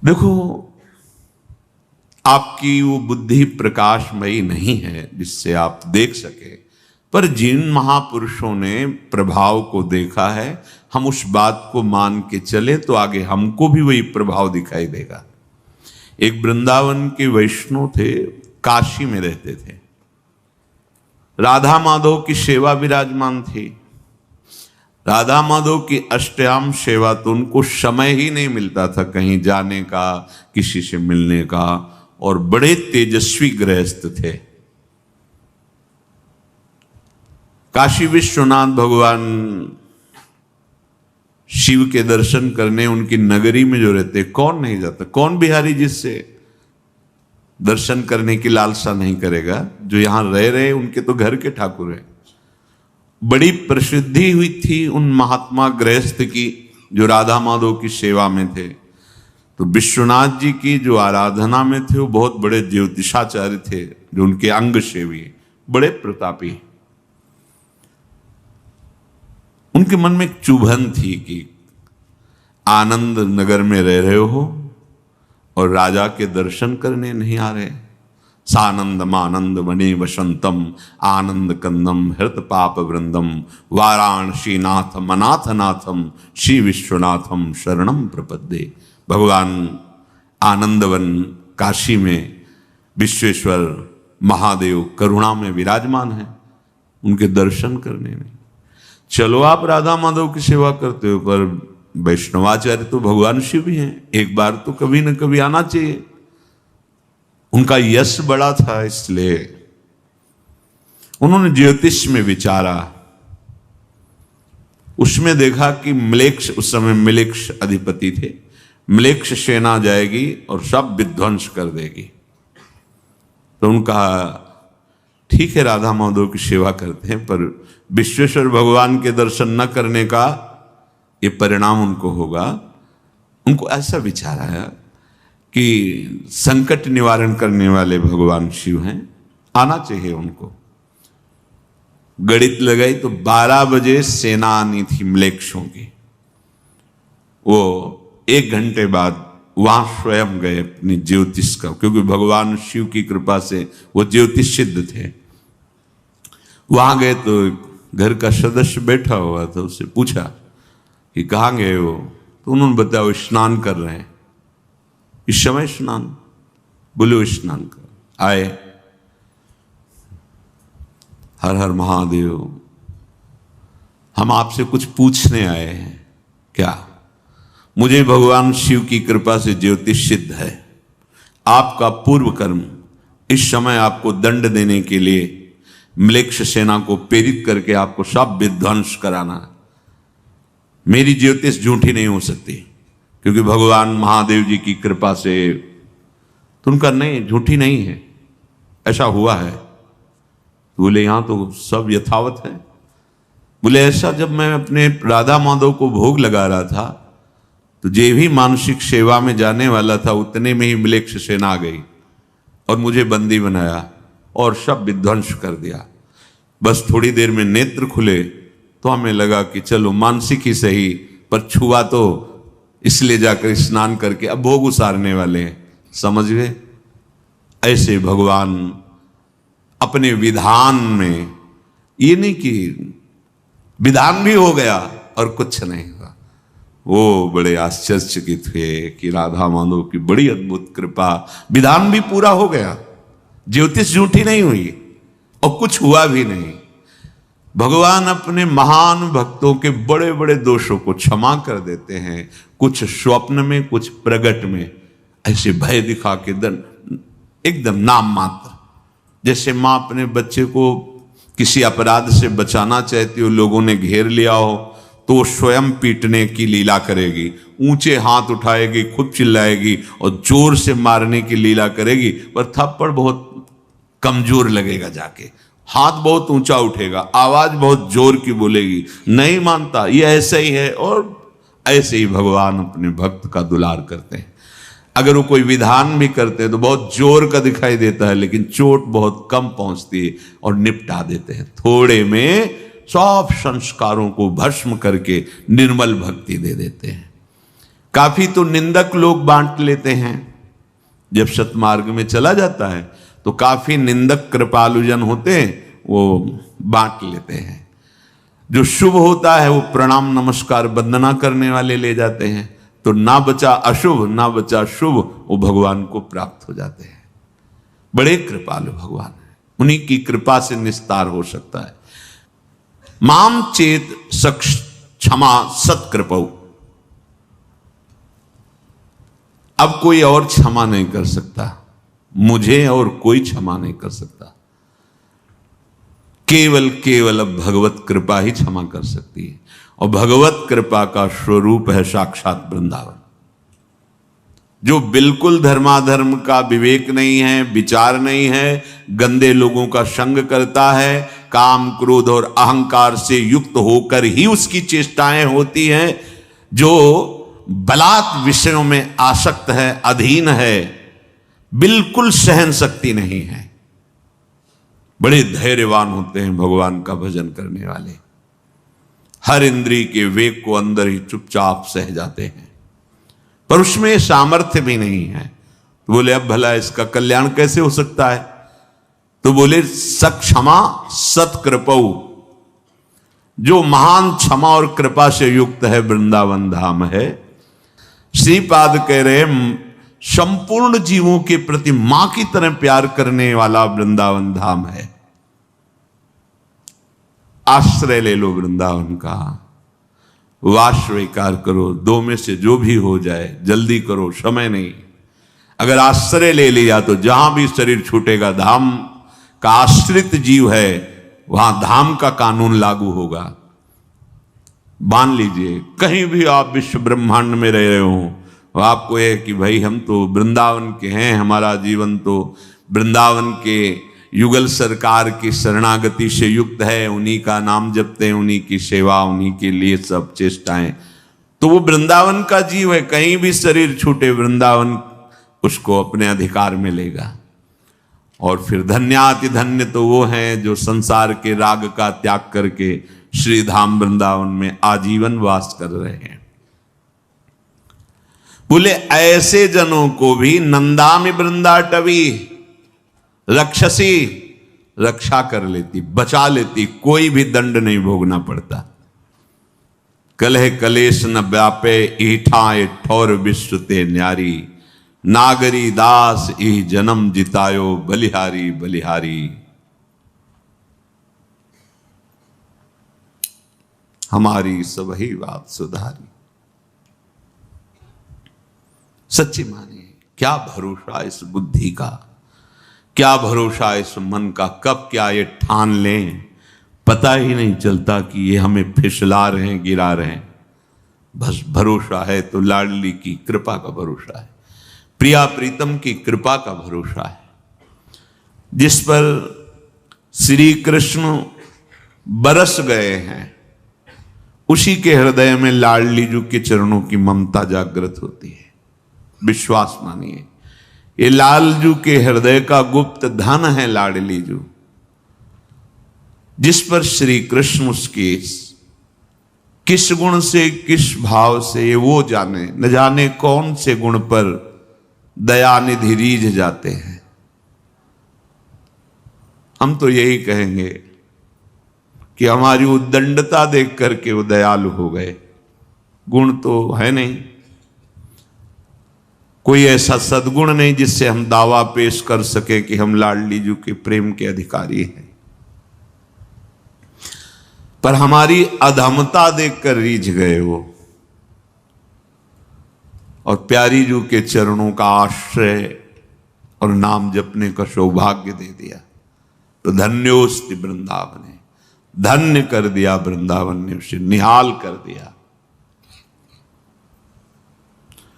देखो, आपकी वो बुद्धि प्रकाशमयी नहीं है जिससे आप देख सके, पर जिन महापुरुषों ने प्रभाव को देखा है, हम उस बात को मान के चले तो आगे हमको भी वही प्रभाव दिखाई देगा। एक वृंदावन के वैष्णव थे, काशी में रहते थे। राधा माधव की सेवा विराजमान थी। राधा माधव की अष्टयाम सेवा तो उनको समय ही नहीं मिलता था कहीं जाने का, किसी से मिलने का, और बड़े तेजस्वी गृहस्थ थे। काशी विश्वनाथ भगवान शिव के दर्शन करने उनकी नगरी में जो रहते, कौन नहीं जाता? कौन बिहारी जिससे दर्शन करने की लालसा नहीं करेगा? जो यहां रह रहे उनके तो घर के ठाकुर हैं। बड़ी प्रसिद्धि हुई थी उन महात्मा गृहस्थ की जो राधा माधव की सेवा में थे। तो विश्वनाथ जी की जो आराधना में थे वो बहुत बड़े ज्योतिषाचार्य थे, जो उनके अंग सेवी, बड़े प्रतापी। उनके मन में एक चुभन थी कि आनंद नगर में रह रहे हो और राजा के दर्शन करने नहीं आ रहे। सानंदम आनंद मणि वसंतम आनंद कंदम हृत पाप वृंदम वाराणसी नाथ मनाथ नाथम श्री विश्वनाथम शरणम प्रपद्ये। भगवान आनंदवन काशी में विश्वेश्वर महादेव करुणा में विराजमान है, उनके दर्शन करने नहीं। चलो आप राधा माधव की सेवा करते हो, पर वैष्णवाचार्य तो भगवान शिव भी हैं, एक बार तो कभी न कभी आना चाहिए। उनका यश बड़ा था, इसलिए उन्होंने ज्योतिष में विचारा। उसमें देखा कि म्लेच्छ, उस समय म्लेच्छ अधिपति थे, म्लेच्छ सेना जाएगी और सब विध्वंस कर देगी। तो उनका ठीक है, राधा माधव की सेवा करते हैं, पर विश्वेश्वर भगवान के दर्शन न करने का ये परिणाम उनको होगा। उनको ऐसा विचार आया कि संकट निवारण करने वाले भगवान शिव हैं, आना चाहिए उनको। गणित लगाई तो 12 बजे सेना आनी थी म्लेच्छों की। वो 1 घंटे बाद वहां स्वयं गए अपनी ज्योतिष का, क्योंकि भगवान शिव की कृपा से वो ज्योतिष सिद्ध थे। वहां गए तो घर का सदस्य बैठा हुआ था, उससे पूछा कि कहाँ गए हो? तो उन्होंने बताया वो स्नान कर रहे हैं। इस समय स्नान? बोले वो स्नान कर आए। हर हर महादेव, हम आपसे कुछ पूछने आए हैं। क्या? मुझे भगवान शिव की कृपा से ज्योतिष सिद्ध है, आपका पूर्व कर्म इस समय आपको दंड देने के लिए म्लेच्छ सेना को प्रेरित करके आपको सब विध्वंस कराना है। मेरी ज्योतिष झूठी नहीं हो सकती, क्योंकि भगवान महादेव जी की कृपा से। तो उनका नहीं, झूठी नहीं है, ऐसा हुआ है। तो बोले यहां तो सब यथावत है। बोले ऐसा, जब मैं अपने राधा माधव को भोग लगा रहा था तो जे भी मानसिक सेवा में जाने वाला था उतने में ही म्लेच्छ सेना आ गई और मुझे बंदी बनाया और सब विध्वंस कर दिया। बस थोड़ी देर में नेत्र खुले तो हमें लगा कि चलो मानसिक ही सही, पर छुआ तो इसलिए जाकर स्नान करके अब भोग उसारने वाले हैं। समझ गए? ऐसे भगवान अपने विधान में, ये नहीं कि विधान भी हो गया और कुछ नहीं हुआ। वो बड़े आश्चर्यचकित हुए कि राधा माधव की बड़ी अद्भुत कृपा, विधान भी पूरा हो गया, ज्योतिष झूठी नहीं हुई और कुछ हुआ भी नहीं। भगवान अपने महान भक्तों के बड़े बड़े दोषों को क्षमा कर देते हैं, कुछ स्वप्न में, कुछ प्रगट में। ऐसे भय दिखा के एकदम नाम मात्र, जैसे माँ अपने बच्चे को किसी अपराध से बचाना चाहती हो, लोगों ने घेर लिया हो तो स्वयं पीटने की लीला करेगी, ऊंचे हाथ उठाएगी, खुद चिल्लाएगी और जोर से मारने की लीला करेगी, पर थप्पड़ बहुत कमजोर लगेगा, जाके हाथ बहुत ऊंचा उठेगा, आवाज बहुत जोर की बोलेगी, नहीं मानता। ये ऐसा ही है। और ऐसे ही भगवान अपने भक्त का दुलार करते हैं। अगर वो कोई विधान भी करते हैं तो बहुत जोर का दिखाई देता है, लेकिन चोट बहुत कम पहुंचती है और निपटा देते हैं। थोड़े में सब संस्कारों को भस्म करके निर्मल भक्ति दे देते हैं। काफी तो निंदक लोग बांट लेते हैं। जब सतमार्ग में चला जाता है तो काफी निंदक कृपालुजन होते हैं, वो बांट लेते हैं। जो शुभ होता है वो प्रणाम नमस्कार वंदना करने वाले ले जाते हैं। तो ना बचा अशुभ ना बचा शुभ, वो भगवान को प्राप्त हो जाते हैं। बड़े कृपालु भगवान है, उन्हीं की कृपा से निस्तार हो सकता है। माम चेत क्षमा सत्कृपौ, अब कोई और क्षमा नहीं कर सकता, मुझे और कोई क्षमा नहीं कर सकता। केवल केवल अब भगवत कृपा ही क्षमा कर सकती है। और भगवत कृपा का स्वरूप है साक्षात वृंदावन। जो बिल्कुल धर्माधर्म का विवेक नहीं है, विचार नहीं है, गंदे लोगों का संग करता है, काम क्रोध और अहंकार से युक्त होकर ही उसकी चेष्टाएं होती हैं, जो बलात् विषयों में आसक्त है, अधीन है, बिल्कुल सहन शक्ति नहीं है, बड़े धैर्यवान होते हैं भगवान का भजन करने वाले। हर इंद्रिय के वेग को अंदर ही चुपचाप सह जाते हैं, पर उसमें सामर्थ्य भी नहीं है। तो बोले अब भला इसका कल्याण कैसे हो सकता है? तो बोले सक्षमा सत्कृपौ, जो महान क्षमा और कृपा से युक्त है वृंदावन धाम है। श्रीपाद कह रहे संपूर्ण जीवों के प्रति मां की तरह प्यार करने वाला वृंदावन धाम है। आश्रय ले लो वृंदावन का, वास स्वीकार करो, दो में से जो भी हो जाए, जल्दी करो, समय नहीं। अगर आश्रय ले लिया तो जहां भी शरीर छूटेगा, धाम का आश्रित जीव है, वहां धाम का कानून लागू होगा। मान लीजिए कहीं भी आप विश्व ब्रह्मांड में रह रहे हो, आपको यह कि भाई हम तो वृंदावन के हैं, हमारा जीवन तो वृंदावन के युगल सरकार की शरणागति से युक्त है, उन्हीं का नाम जपते हैं, उन्हीं की सेवा, उन्हीं के लिए सब चेष्टाएं, तो वो वृंदावन का जीव है। कहीं भी शरीर छूटे, वृंदावन उसको अपने अधिकार में लेगा। और फिर धन्याति धन्य तो वो हैं जो संसार के राग का त्याग करके श्री धाम वृंदावन में आजीवन वास कर रहे हैं। बोले ऐसे जनों को भी नंदामि वृंदाटवी रक्षसी, रक्षा कर लेती, बचा लेती, कोई भी दंड नहीं भोगना पड़ता। कलह कलेश न व्यापे ईठाए ठौर विश्व ते न्यारी, नागरी दास ई जन्म जितायो बलिहारी बलिहारी। हमारी सबही बात सुधारी। सच्ची मानिए, क्या भरोसा इस बुद्धि का, क्या भरोसा इस मन का, कब क्या ये ठान लें, पता ही नहीं चलता कि ये हमें फिसला रहे हैं, गिरा रहे हैं। बस भरोसा है तो लाडली की कृपा का भरोसा है, प्रिया प्रीतम की कृपा का भरोसा है, जिस पर श्री कृष्ण बरस गए हैं, उसी के हृदय में लाडली जी के चरणों की ममता जागृत होती है। विश्वास मानिए, ये लालजू के हृदय का गुप्त धन है लाडली जू, जिस पर श्री कृष्ण उसके किस गुण से, किस भाव से, वो जाने, न जाने कौन से गुण पर दयानिधि रीझ जाते हैं। हम तो यही कहेंगे कि हमारी उद्दंडता देख करके वो दयालु हो गए। गुण तो है नहीं, कोई ऐसा सद्गुण नहीं जिससे हम दावा पेश कर सके कि हम लाडली जी के प्रेम के अधिकारी हैं, पर हमारी अधमता देखकर रीझ गए वो, और प्यारी जू के चरणों का आश्रय और नाम जपने का सौभाग्य दे दिया। तो धन्योस्ति वृंदावन, धन्य कर दिया वृंदावन ने, उसे निहाल कर दिया।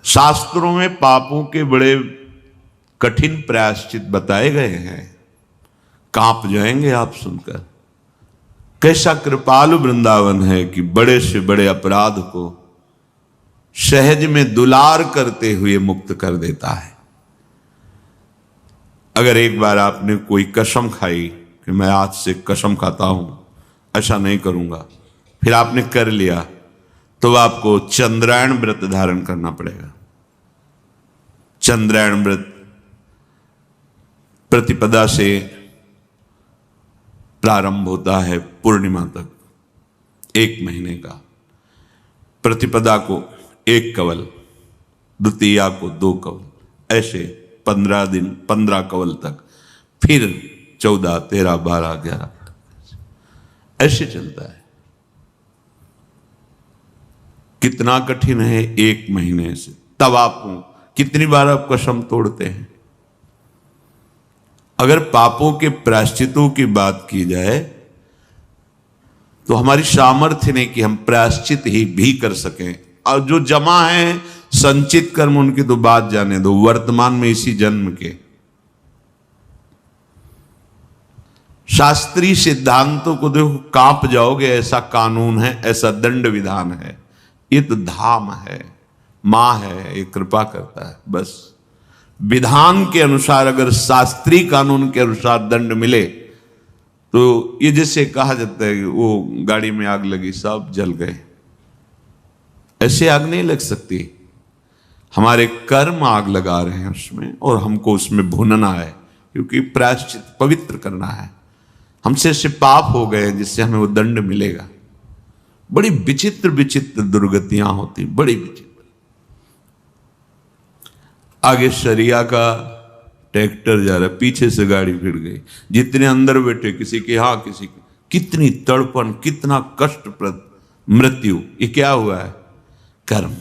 शास्त्रों में पापों के बड़े कठिन प्रायश्चित बताए गए हैं, कांप जाएंगे आप सुनकर। कैसा कृपालु वृंदावन है कि बड़े से बड़े अपराध को सहज में दुलार करते हुए मुक्त कर देता है। अगर एक बार आपने कोई कसम खाई कि मैं आज से कसम खाता हूं, ऐसा नहीं करूंगा, फिर आपने कर लिया, तो आपको चंद्रायण व्रत धारण करना पड़ेगा। चंद्रायण व्रत प्रतिपदा से प्रारंभ होता है पूर्णिमा तक, 1 महीने का। प्रतिपदा को 1 कवल, द्वितीया को 2 कवल, ऐसे 15 दिन 15 कवल तक, फिर 14, 13, 12, 11 ऐसे चलता है। कितना कठिन है 1 महीने से। तब आप कितनी बार आप कसम तोड़ते हैं। अगर पापों के प्रायश्चितों की बात की जाए तो हमारी सामर्थ्य नहीं कि हम प्रायश्चित ही भी कर सकें। और जो जमा है संचित कर्म, उनकी तो बात जाने दो, वर्तमान में इसी जन्म के शास्त्रीय सिद्धांतों को देखो, कांप जाओगे। ऐसा कानून है, ऐसा दंड विधान है। ये तो धाम है, मां है, ये कृपा करता है। बस विधान के अनुसार, अगर शास्त्रीय कानून के अनुसार दंड मिले तो ये जैसे कहा जाता है कि वो गाड़ी में आग लगी, सब जल गए। ऐसे आग नहीं लग सकती। हमारे कर्म आग लगा रहे हैं उसमें, और हमको उसमें भुनना है, क्योंकि प्रायश्चित पवित्र करना है। हमसे ऐसे पाप हो गए जिससे हमें वो दंड मिलेगा। बड़ी विचित्र विचित्र दुर्गतियां होती, बड़ी विचित्र। आगे शरिया का ट्रैक्टर जा रहा है, पीछे से गाड़ी भिड़ गई। जितने अंदर बैठे, किसी के यहां, किसी के, कितनी तड़पन, कितना कष्टप्रद मृत्यु। ये क्या हुआ है? कर्म।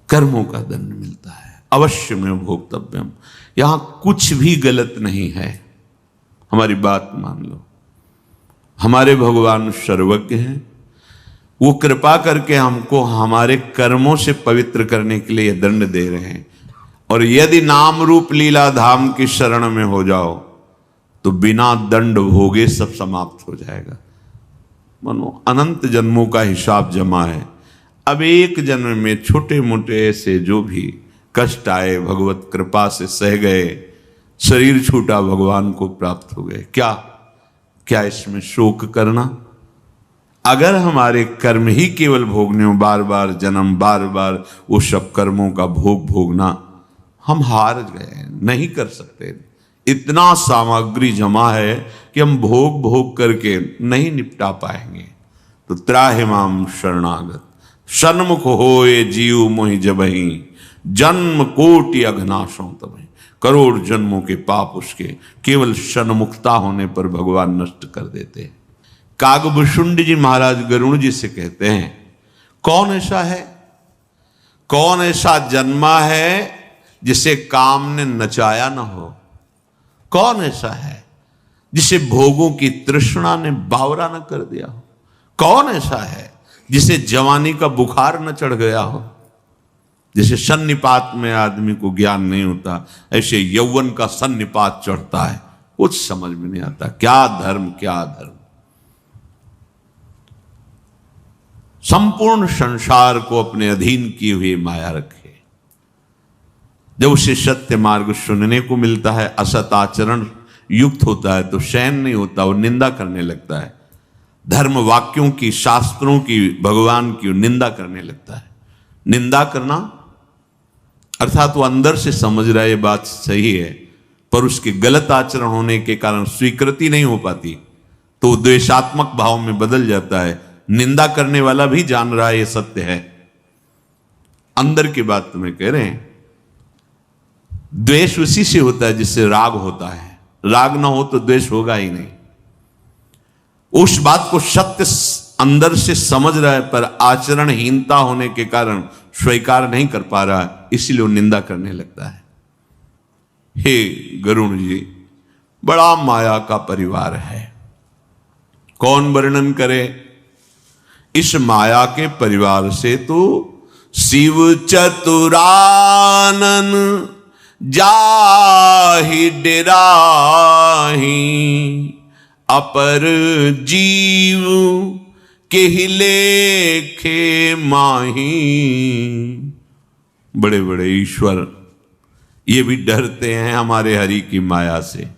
कर्मों का दंड मिलता है। अवश्य में भोक्तव्यम। यहां कुछ भी गलत नहीं है। हमारी बात मान लो। हमारे भगवान सर्वज्ञ हैं। वो कृपा करके हमको हमारे कर्मों से पवित्र करने के लिए दंड दे रहे हैं। और यदि नाम रूप लीला धाम की शरण में हो जाओ तो बिना दंड भोगे सब समाप्त हो जाएगा। मानो अनंत जन्मों का हिसाब जमा है। अब एक जन्म में छोटे मोटे ऐसे जो भी कष्ट आए, भगवत कृपा से सह गए, शरीर छूटा, भगवान को प्राप्त हो गए। क्या इसमें शोक करना? अगर हमारे कर्म ही केवल भोगने हो, बार बार जन्म, बार बार वो सब कर्मों का भोग भोगना, हम हार गए, नहीं कर सकते। इतना सामग्री जमा है कि हम भोग भोग करके नहीं निपटा पाएंगे। तो त्राहि माम शरणागत सन्मुख होए जीव मोहि जबहि, जन्म कोटि अघनाशों तबहि। करोड़ जन्मों के पाप उसके केवल सन्मुखता होने पर भगवान नष्ट कर देते हैं। कागभुषुंड जी महाराज गरुण जी से कहते हैं, कौन ऐसा है, कौन ऐसा जन्मा है जिसे काम ने नचाया न हो? कौन ऐसा है जिसे भोगों की तृष्णा ने बावरा न कर दिया हो? कौन ऐसा है जिसे जवानी का बुखार न चढ़ गया हो? जैसे सन्निपात में आदमी को ज्ञान नहीं होता, ऐसे यौवन का सन्निपात चढ़ता है, कुछ समझ में नहीं आता। क्या धर्म, क्या धर्म। संपूर्ण संसार को अपने अधीन किए हुए माया रखे। जब उसे सत्य मार्ग सुनने को मिलता है, असत आचरण युक्त होता है, तो सहन नहीं होता, वो निंदा करने लगता है। धर्म वाक्यों की, शास्त्रों की, भगवान की निंदा करने लगता है। निंदा करना अर्थात वो अंदर से समझ रहा है ये बात सही है, पर उसके गलत आचरण होने के कारण स्वीकृति नहीं हो पाती, तो वो द्वेषात्मक भाव में बदल जाता है। निंदा करने वाला भी जान रहा है ये सत्य है। अंदर की बात तुम्हें कह रहे हैं। द्वेष उसी से होता है जिससे राग होता है। राग ना हो तो द्वेष होगा ही नहीं। उस बात को सत्य अंदर से समझ रहा है, पर आचरणहीनता होने के कारण स्वीकार नहीं कर पा रहा है, इसीलिए वो निंदा करने लगता है। हे गरुण जी, बड़ा माया का परिवार है। कौन वर्णन करे? इस माया के परिवार से तो शिव चतुरानन जाहि डेराहि, अपर जीव के लेखे माही। बड़े बड़े ईश्वर ये भी डरते हैं हमारे हरि की माया से।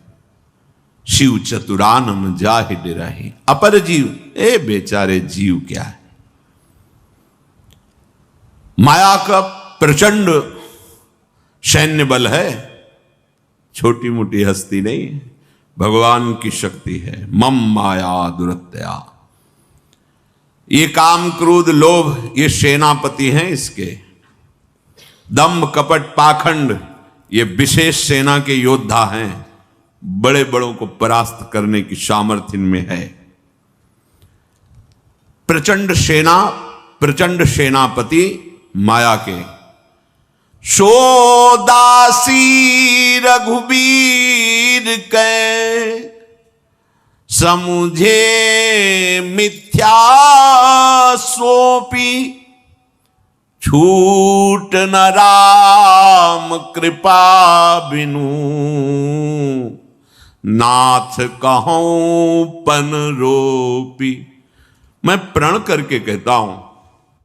शिव चतुरानन जाहि डेराहि, अपर जीव, ए बेचारे जीव क्या है, माया का प्रचंड सैन्य बल है, छोटी मोटी हस्ती नहीं, भगवान की शक्ति है। मम माया दुरत्या, ये काम क्रोध लोभ ये सेनापति हैं इसके। दम्भ कपट पाखंड ये विशेष सेना के योद्धा हैं, बड़े बड़ों को परास्त करने की सामर्थ्य इनमें है। प्रचंड सेना, प्रचंड सेनापति माया के। सो दासी रघुबीर के, समुझे मिथ्या सोपी, छूट न राम कृपा बिनु, नाथ कहूं पन रोपी। मैं प्रण करके कहता हूं,